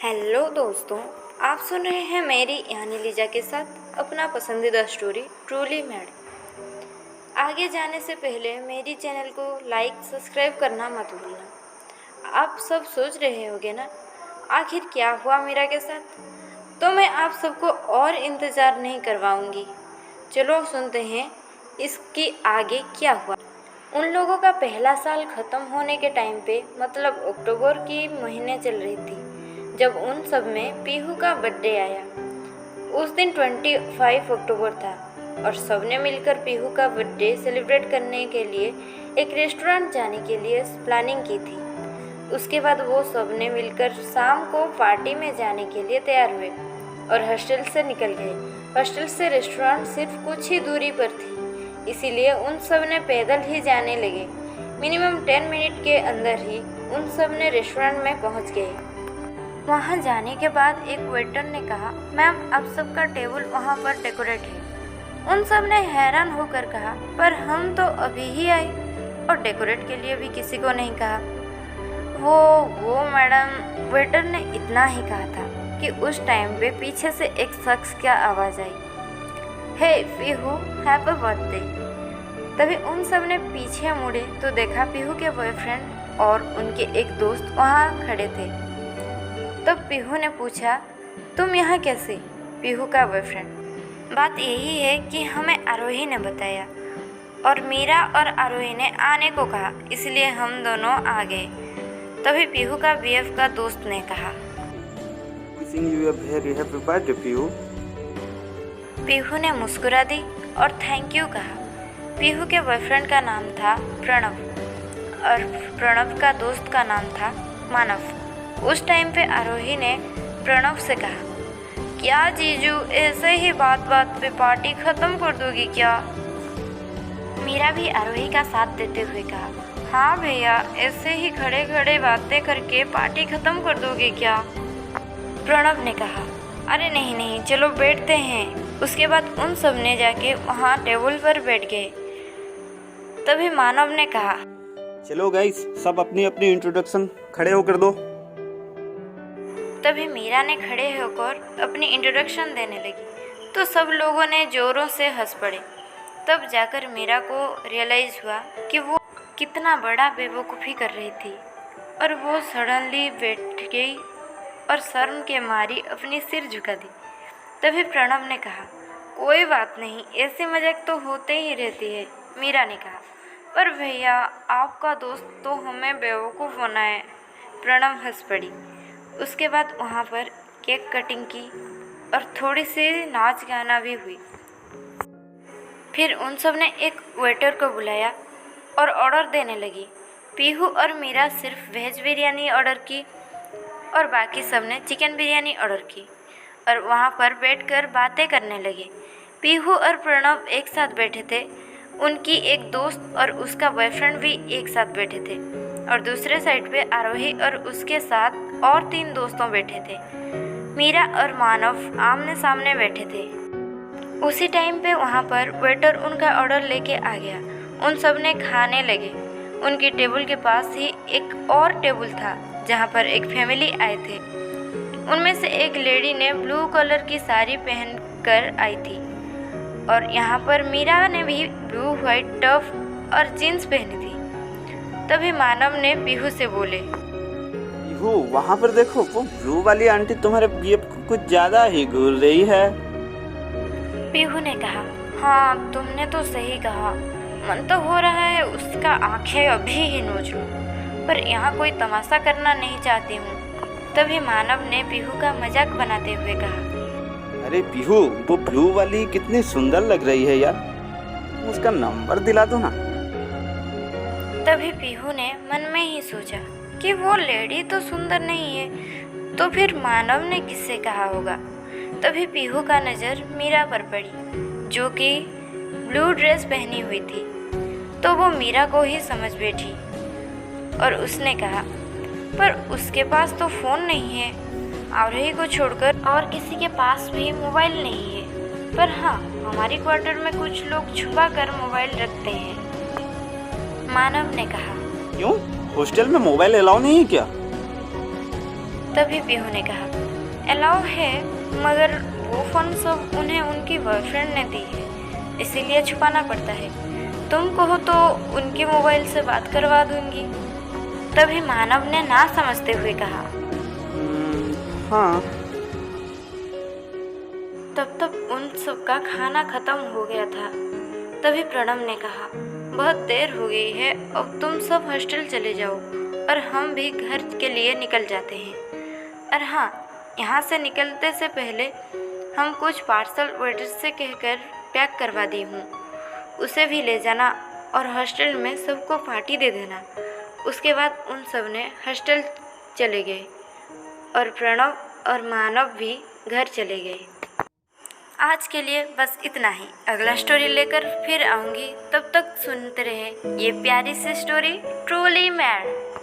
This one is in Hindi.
हेलो दोस्तों, आप सुन रहे हैं मेरी यानी लीजा के साथ अपना पसंदीदा स्टोरी ट्रूली मैड। आगे जाने से पहले मेरी चैनल को लाइक सब्सक्राइब करना मत भूलना। आप सब सोच रहे होंगे ना, आखिर क्या हुआ मीरा के साथ? तो मैं आप सबको और इंतज़ार नहीं करवाऊंगी। चलो सुनते हैं इसकी आगे क्या हुआ। उन लोगों का पहला साल ख़त्म होने के टाइम पे, मतलब अक्टूबर की महीने चल रही थी, जब उन सब में पीहू का बर्थडे आया। उस दिन 25 अक्टूबर था और सबने मिलकर पीहू का बर्थडे सेलिब्रेट करने के लिए एक रेस्टोरेंट जाने के लिए प्लानिंग की थी। उसके बाद वो सबने मिलकर शाम को पार्टी में जाने के लिए तैयार हुए और हॉस्टल से निकल गए। हॉस्टल से रेस्टोरेंट सिर्फ कुछ ही दूरी पर थी, इसीलिए उन सब ने पैदल ही जाने लगे। मिनिमम 10 मिनट के अंदर ही उन सब ने रेस्टोरेंट में पहुंच गए। वहां जाने के बाद एक वेटर ने कहा, मैम आप सबका टेबल वहां पर डेकोरेट है। उन सब ने हैरान होकर कहा, पर हम तो अभी ही आए और डेकोरेट के लिए भी किसी को नहीं कहा। वो मैडम, वेटर ने इतना ही कहा था कि उस टाइम पे पीछे से एक शख्स की आवाज़ आई, हे पीहू हैप्पी बर्थडे। तभी उन सब ने पीछे मुड़े तो देखा पीहू के बॉयफ्रेंड और उनके एक दोस्त वहाँ खड़े थे। तब पीहू ने पूछा, तुम यहाँ कैसे? पीहू का बॉयफ्रेंड, बात यही है कि हमें आरोही ने बताया और मीरा और आरोही ने आने को कहा, इसलिए हम दोनों आ गए। तभी पीहू का बीएफ का दोस्त ने कहा, Wishing you a very happy birthday, Pihu. Pihu ने मुस्कुरा दी और थैंक यू कहा। पीहू के बॉयफ्रेंड का नाम था प्रणव और प्रणव का दोस्त का नाम था मानव। उस टाइम पे आरोही ने प्रणव से कहा, क्या जीजू ऐसे ही बात बात पे पार्टी ख़त्म कर दोगी क्या? मीरा भी आरोही का साथ देते हुए कहा, हाँ भैया, ऐसे ही खड़े खड़े बातें करके पार्टी ख़त्म कर दोगे क्या? प्रणव ने कहा, अरे नहीं नहीं, चलो बैठते हैं। उसके बाद उन सब ने जाके वहाँ टेबल पर बैठ गए। तभी मानव ने कहा, चलो गाइस, सब अपनी अपनी इंट्रोडक्शन खड़े होकर दो। तभी मीरा ने खड़े होकर अपनी इंट्रोडक्शन देने लगी तो सब लोगों ने ज़ोरों से हंस पड़े। तब जाकर मीरा को रियलाइज़ हुआ कि वो कितना बड़ा बेवकूफ़ी कर रही थी और वो सडनली बैठ गई और शर्म के मारी अपनी सिर झुका दी। तभी प्रणव ने कहा, कोई बात नहीं, ऐसे मजाक तो होते ही रहती है। मीरा ने कहा, पर भैया आपका दोस्त तो हमें बेवकूफ़ बनाए। प्रणव हंस पड़ी। उसके बाद वहाँ पर केक कटिंग की और थोड़ी सी नाच गाना भी हुई। फिर उन सब ने एक वेटर को बुलाया और ऑर्डर देने लगी। पीहू और मीरा सिर्फ वेज बिरयानी ऑर्डर की और बाकी सब ने चिकन बिरयानी ऑर्डर की और वहाँ पर बैठकर बातें करने लगे। पीहू और प्रणव एक साथ बैठे थे, उनकी एक दोस्त और उसका बॉयफ्रेंड भी एक साथ बैठे थे और दूसरे साइड पे आरोही और उसके साथ और 3 दोस्तों बैठे थे। मीरा और मानव आमने सामने बैठे थे। उसी टाइम पे वहाँ पर वेटर उनका ऑर्डर लेके आ गया। उन सब ने खाने लगे। उनकी टेबल के पास ही एक और टेबल था जहाँ पर एक फैमिली आए थे। उनमें से एक लेडी ने ब्लू कलर की साड़ी पहन कर आई थी और यहाँ पर मीरा ने भी ब्लू वाइट टॉप और जीन्स पहनी थी। तभी मानव ने पीहू से बोले, पीहू, वहाँ पर देखो, वो ब्लू वाली आंटी तुम्हारे बीएफ को कुछ ज्यादा ही घूर रही है। पीहू ने कहा, हाँ तुमने तो सही कहा, मन तो हो रहा है उसका आंखें अभी ही नोच लूं, पर यहाँ कोई तमाशा करना नहीं चाहती हूँ। तभी मानव ने पीहू का मजाक बनाते हुए कहा, अरे पीहू, वो ब्लू वाली कितनी सुंदर लग रही है यार, उसका नंबर दिला दो ना। तभी पीहू ने मन में ही सोचा कि वो लेडी तो सुंदर नहीं है, तो फिर मानव ने किससे कहा होगा। तभी पीहू का नज़र मीरा पर पड़ी, जो कि ब्लू ड्रेस पहनी हुई थी, तो वो मीरा को ही समझ बैठी और उसने कहा, पर उसके पास तो फ़ोन नहीं है, आरोही को छोड़कर और किसी के पास भी मोबाइल नहीं है। पर हाँ, हमारी क्वार्टर में कुछ लोग छुपा कर मोबाइल रखते हैं। मानव ने कहा, क्यों, हॉस्टल में मोबाइल अलाउ नहीं है क्या? तभी पीहू ने कहा, अलाउ है, मगर वो फ़ोन सब उन्हें उनकी बॉयफ्रेंड ने दी है, इसीलिए छुपाना पड़ता है। तुम कहो तो उनके मोबाइल से बात करवा दूंगी। तभी मानव ने ना समझते हुए कहा। हाँ। तब तक उन सबका खाना खत्म हो गया था। तभी प्रणव ने कहा, बहुत देर हो गई है, अब तुम सब हॉस्टल चले जाओ और हम भी घर के लिए निकल जाते हैं। और हाँ, यहाँ से निकलते से पहले हम कुछ पार्सल वेटर से कहकर पैक करवा दी हूँ, उसे भी ले जाना और हॉस्टल में सबको पार्टी दे देना। उसके बाद उन सब ने हॉस्टल चले गए और प्रणव और मानव भी घर चले गए। आज के लिए बस इतना ही। अगला स्टोरी लेकर फिर आऊँगी, तब तक सुनते रहे ये प्यारी सी स्टोरी ट्रूली मैड।